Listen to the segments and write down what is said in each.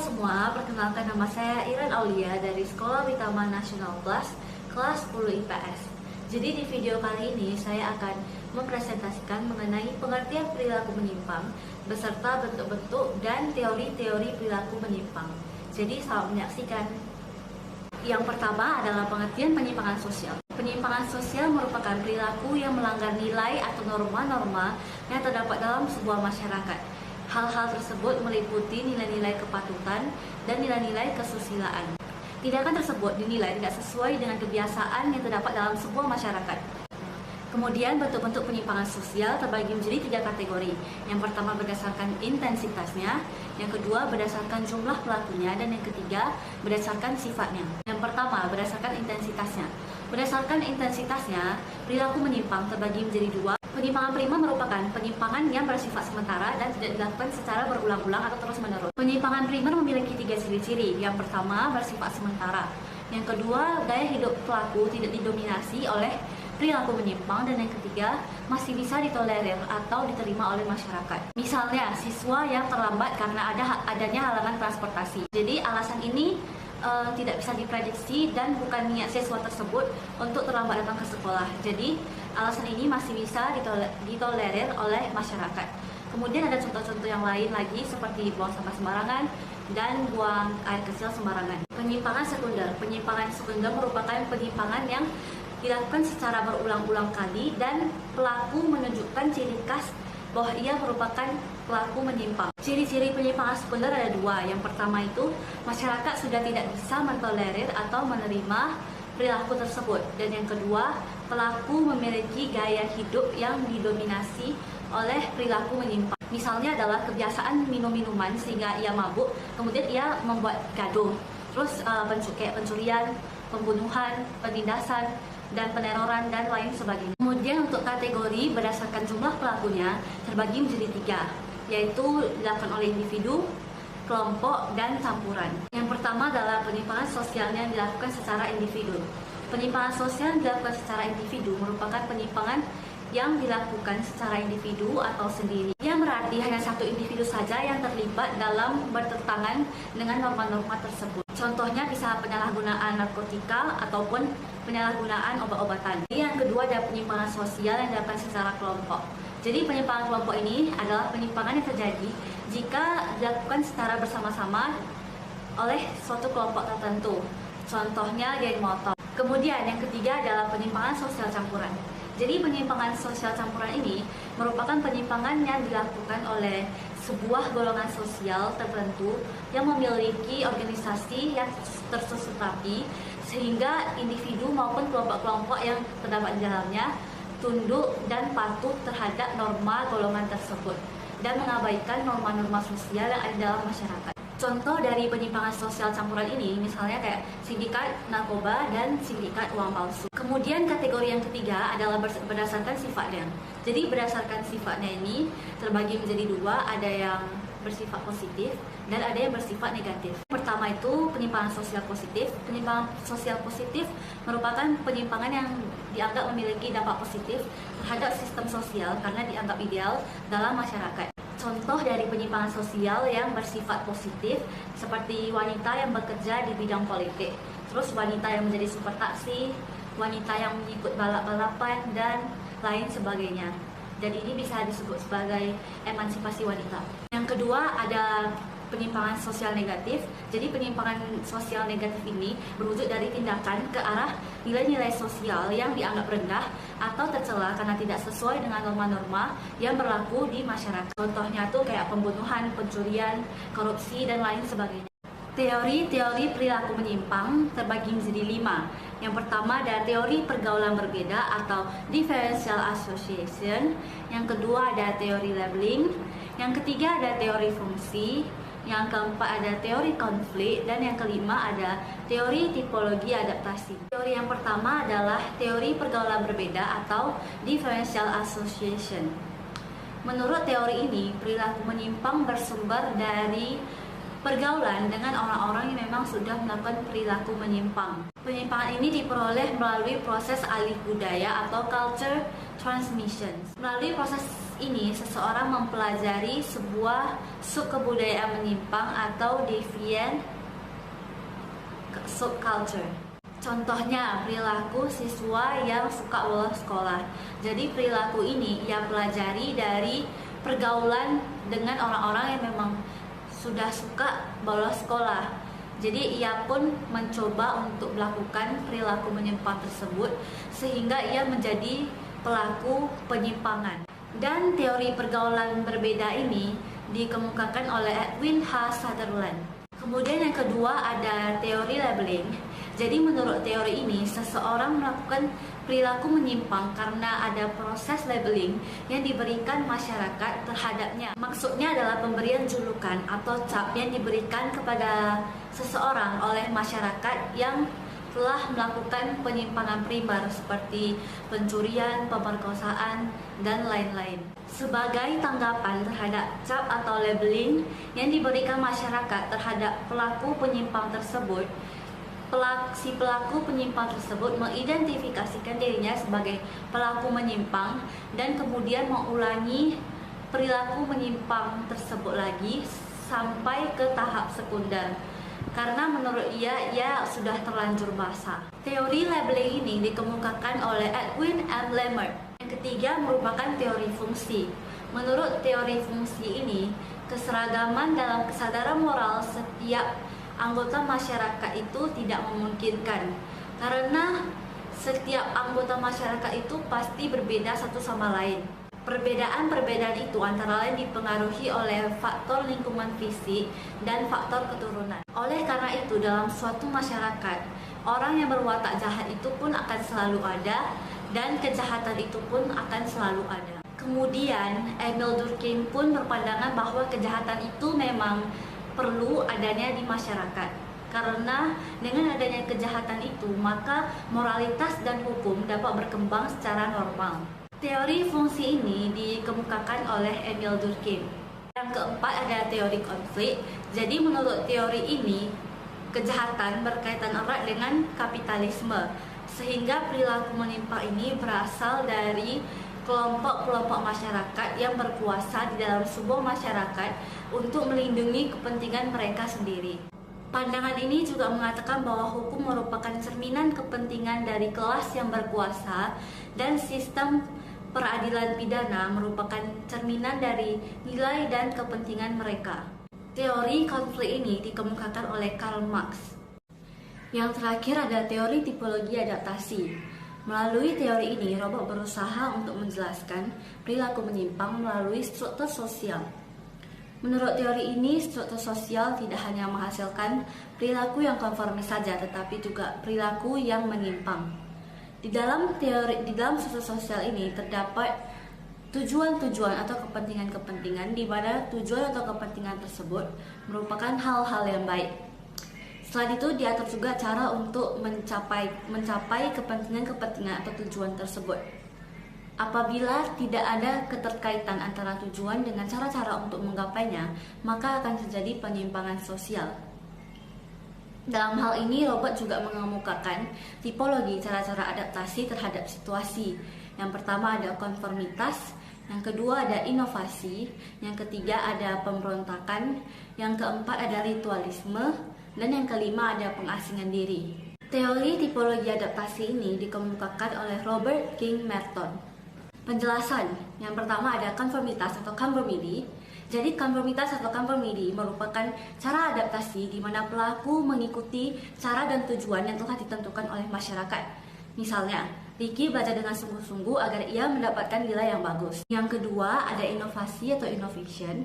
semua, perkenalkan nama saya Iren Aulia dari Sekolah Utama Nasional Plus, kelas 10 IPS. Jadi di video kali ini saya akan mempresentasikan mengenai pengertian perilaku menyimpang beserta bentuk-bentuk dan teori-teori perilaku menyimpang. Jadi selamat menyaksikan. Yang pertama adalah pengertian penyimpangan sosial. Penyimpangan sosial merupakan perilaku yang melanggar nilai atau norma-norma yang terdapat dalam sebuah masyarakat. Hal-hal tersebut meliputi nilai-nilai kepatutan dan nilai-nilai kesusilaan. Tindakan tersebut dinilai tidak sesuai dengan kebiasaan yang terdapat dalam sebuah masyarakat. Kemudian bentuk-bentuk penyimpangan sosial terbagi menjadi 3 kategori. Yang pertama berdasarkan intensitasnya, yang kedua berdasarkan jumlah pelakunya, dan yang ketiga berdasarkan sifatnya. Yang pertama berdasarkan intensitasnya. Berdasarkan intensitasnya, perilaku menyimpang terbagi menjadi 2. Penyimpangan primer merupakan penyimpangan yang bersifat sementara dan tidak dilakukan secara berulang-ulang atau terus-menerus. Penyimpangan primer memiliki 3 ciri-ciri. Yang pertama bersifat sementara. Yang kedua, gaya hidup pelaku tidak didominasi oleh perilaku menyimpang, dan yang ketiga masih bisa ditolerir atau diterima oleh masyarakat. Misalnya, siswa yang terlambat karena adanya halangan transportasi. Jadi alasan ini tidak bisa diprediksi dan bukan niat siswa tersebut untuk terlambat datang ke sekolah. Jadi alasan ini masih bisa ditolerir oleh masyarakat. Kemudian ada contoh-contoh yang lain lagi seperti buang sampah sembarangan dan buang air kecil sembarangan. Penyimpangan sekunder. Penyimpangan sekunder merupakan penyimpangan yang dilakukan secara berulang-ulang kali dan pelaku menunjukkan ciri khas bahwa ia merupakan pelaku menyimpang. Ciri-ciri penyimpangan sekunder ada 2. Yang pertama itu, masyarakat sudah tidak bisa mentolerir atau menerima perilaku tersebut. Dan yang kedua, pelaku memiliki gaya hidup yang didominasi oleh perilaku menyimpang. Misalnya adalah kebiasaan minum minuman sehingga ia mabuk, kemudian ia membuat gaduh. Terus pencurian, pembunuhan, penindasan, dan peneroran, dan lain sebagainya. Kemudian untuk kategori berdasarkan jumlah pelakunya terbagi menjadi 3, yaitu dilakukan oleh individu, kelompok, dan campuran. Yang pertama adalah penyimpangan sosial yang dilakukan secara individu. Penyimpangan sosial yang dilakukan secara individu merupakan penyimpangan yang dilakukan secara individu atau sendiri. Yang berarti hanya satu individu saja yang terlibat dalam bertentangan dengan norma-norma tersebut. Contohnya bisa penyalahgunaan narkotika ataupun penyalahgunaan obat-obatan. Yang kedua ada penyimpangan sosial yang dilakukan secara kelompok. Jadi penyimpangan kelompok ini adalah penyimpangan yang terjadi jika dilakukan secara bersama-sama oleh suatu kelompok tertentu. Contohnya geng motor. Kemudian yang ketiga adalah penyimpangan sosial campuran. Jadi penyimpangan sosial campuran ini merupakan penyimpangan yang dilakukan oleh sebuah golongan sosial tertentu yang memiliki organisasi yang tersusun rapi sehingga individu maupun kelompok-kelompok yang terdapat di dalamnya tunduk dan patuh terhadap norma golongan tersebut dan mengabaikan norma-norma sosial yang ada dalam masyarakat. Contoh dari penyimpangan sosial campuran ini misalnya kayak sindikat narkoba dan sindikat uang palsu. Kemudian kategori yang ketiga adalah berdasarkan sifatnya. Jadi berdasarkan sifatnya ini terbagi menjadi 2, ada yang bersifat positif dan ada yang bersifat negatif. Pertama itu penyimpangan sosial positif. Penyimpangan sosial positif merupakan penyimpangan yang dianggap memiliki dampak positif terhadap sistem sosial karena dianggap ideal dalam masyarakat. Contoh dari penyimpangan sosial yang bersifat positif seperti wanita yang bekerja di bidang politik, terus wanita yang menjadi supir taksi, wanita yang mengikut balap-balapan, dan lain sebagainya. Dan ini bisa disebut sebagai emansipasi wanita. Yang kedua ada penyimpangan sosial negatif. Jadi penyimpangan sosial negatif ini berwujud dari tindakan ke arah nilai-nilai sosial yang dianggap rendah atau tercela karena tidak sesuai dengan norma-norma yang berlaku di masyarakat. Contohnya tuh kayak pembunuhan, pencurian, korupsi, dan lain sebagainya. Teori-teori perilaku menyimpang terbagi menjadi 5. Yang pertama ada teori pergaulan berbeda atau differential association. Yang kedua ada teori labeling. Yang ketiga ada teori fungsi. Yang keempat ada teori konflik. Dan yang kelima ada teori tipologi adaptasi. Teori yang pertama adalah teori pergaulan berbeda atau differential association. Menurut teori ini, perilaku menyimpang bersumber dari pergaulan dengan orang-orang yang memang sudah melakukan perilaku menyimpang. Penyimpangan ini diperoleh melalui proses alih budaya atau culture transmission. Melalui proses ini, seseorang mempelajari sebuah subkebudayaan menyimpang atau deviant subculture. Contohnya, perilaku siswa yang suka bolos sekolah. Jadi perilaku ini ia pelajari dari pergaulan dengan orang-orang yang memang sudah suka bolos sekolah. Jadi ia pun mencoba untuk melakukan perilaku menyimpang tersebut sehingga ia menjadi pelaku penyimpangan. Dan teori pergaulan berbeda ini dikemukakan oleh Edwin H. Sutherland. Kemudian yang kedua ada teori labeling. Jadi menurut teori ini, seseorang melakukan perilaku menyimpang karena ada proses labeling yang diberikan masyarakat terhadapnya. Maksudnya adalah pemberian julukan atau cap yang diberikan kepada seseorang oleh masyarakat yang telah melakukan penyimpangan primer seperti pencurian, pemerkosaan, dan lain-lain. Sebagai tanggapan terhadap cap atau labeling yang diberikan masyarakat terhadap pelaku penyimpang tersebut, si pelaku penyimpang tersebut mengidentifikasikan dirinya sebagai pelaku menyimpang dan kemudian mengulangi perilaku menyimpang tersebut lagi sampai ke tahap sekunder. Karena menurut ia sudah terlanjur basah. Teori labeling ini dikemukakan oleh Edwin M. Lemert. Yang ketiga merupakan teori fungsi. Menurut teori fungsi ini, keseragaman dalam kesadaran moral setiap anggota masyarakat itu tidak memungkinkan. Karena setiap anggota masyarakat itu pasti berbeda satu sama lain. Perbedaan-perbedaan itu antara lain dipengaruhi oleh faktor lingkungan fisik dan faktor keturunan. Oleh karena itu, dalam suatu masyarakat, orang yang berwatak jahat itu pun akan selalu ada dan kejahatan itu pun akan selalu ada. Kemudian, Emil Durkheim pun berpandangan bahwa kejahatan itu memang perlu adanya di masyarakat. Karena dengan adanya kejahatan itu, maka moralitas dan hukum dapat berkembang secara normal. Teori fungsi ini dikemukakan oleh Emil Durkheim. Yang keempat ada teori konflik. Jadi menurut teori ini, kejahatan berkaitan erat dengan kapitalisme, sehingga perilaku menyimpang ini berasal dari kelompok-kelompok masyarakat yang berkuasa di dalam sebuah masyarakat untuk melindungi kepentingan mereka sendiri. Pandangan ini juga mengatakan bahwa hukum merupakan cerminan kepentingan dari kelas yang berkuasa dan sistem peradilan pidana merupakan cerminan dari nilai dan kepentingan mereka. Teori konflik ini dikemukakan oleh Karl Marx. Yang terakhir ada teori tipologi adaptasi. Melalui teori ini, Robert berusaha untuk menjelaskan perilaku menyimpang melalui struktur sosial. Menurut teori ini, struktur sosial tidak hanya menghasilkan perilaku yang konformis saja, tetapi juga perilaku yang menyimpang. Di dalam struktur sosial ini terdapat tujuan-tujuan atau kepentingan-kepentingan di mana tujuan atau kepentingan tersebut merupakan hal-hal yang baik. Selain itu diatur juga cara untuk mencapai kepentingan-kepentingan atau tujuan tersebut. Apabila tidak ada keterkaitan antara tujuan dengan cara-cara untuk menggapainya, maka akan terjadi penyimpangan sosial. Dalam hal ini, Robert juga mengemukakan tipologi cara-cara adaptasi terhadap situasi. Yang pertama ada konformitas, yang kedua ada inovasi, yang ketiga ada pemberontakan, yang keempat ada ritualisme, dan yang kelima ada pengasingan diri. Teori tipologi adaptasi ini dikemukakan oleh Robert King Merton. Penjelasan, yang pertama ada konformitas atau conformity. Jadi konformitas atau conformity merupakan cara adaptasi di mana pelaku mengikuti cara dan tujuan yang telah ditentukan oleh masyarakat. Misalnya, Ricky belajar dengan sungguh-sungguh agar ia mendapatkan nilai yang bagus. Yang kedua, ada inovasi atau innovation.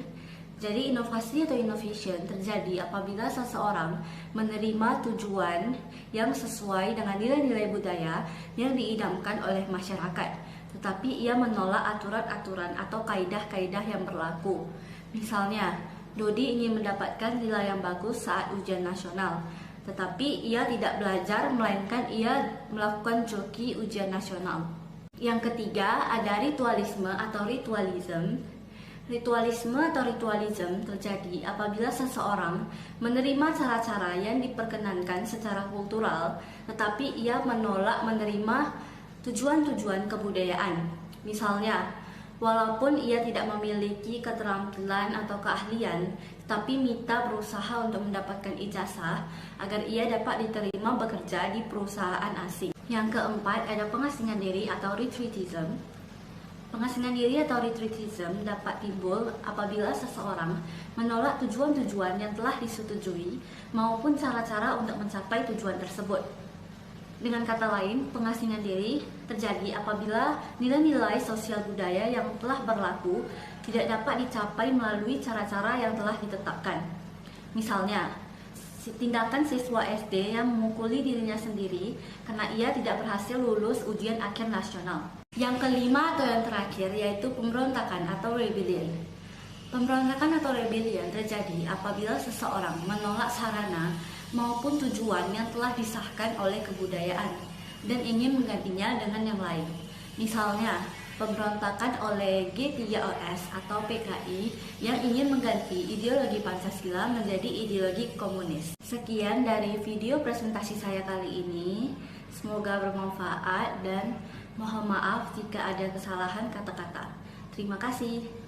Jadi inovasi atau innovation terjadi apabila seseorang menerima tujuan yang sesuai dengan nilai-nilai budaya yang diidamkan oleh masyarakat, tetapi ia menolak aturan-aturan atau kaidah-kaidah yang berlaku. Misalnya, Dodi ingin mendapatkan nilai yang bagus saat ujian nasional, tetapi ia tidak belajar, melainkan ia melakukan joki ujian nasional. Yang ketiga, ada ritualisme atau ritualism. Ritualisme atau ritualism terjadi apabila seseorang menerima cara-cara yang diperkenankan secara kultural, tetapi ia menolak menerima tujuan-tujuan kebudayaan. Misalnya, Walaupun ia tidak memiliki keterampilan atau keahlian, tapi Mita berusaha untuk mendapatkan ijazah agar ia dapat diterima bekerja di perusahaan asing. Yang keempat ada pengasingan diri atau retreatism. Pengasingan diri atau retreatism dapat timbul apabila seseorang menolak tujuan-tujuan yang telah disetujui maupun cara-cara untuk mencapai tujuan tersebut. Dengan kata lain, pengasingan diri terjadi apabila nilai-nilai sosial budaya yang telah berlaku tidak dapat dicapai melalui cara-cara yang telah ditetapkan. Misalnya, tindakan siswa SD yang memukuli dirinya sendiri karena ia tidak berhasil lulus ujian akhir nasional. Yang kelima atau yang terakhir yaitu pemberontakan atau rebellion. Pemberontakan atau rebellion terjadi apabila seseorang menolak sarana maupun tujuan yang telah disahkan oleh kebudayaan dan ingin menggantinya dengan yang lain. Misalnya, pemberontakan oleh G3OS atau PKI yang ingin mengganti ideologi Pancasila menjadi ideologi komunis. Sekian dari video presentasi saya kali ini. Semoga bermanfaat dan mohon maaf jika ada kesalahan kata-kata. Terima kasih.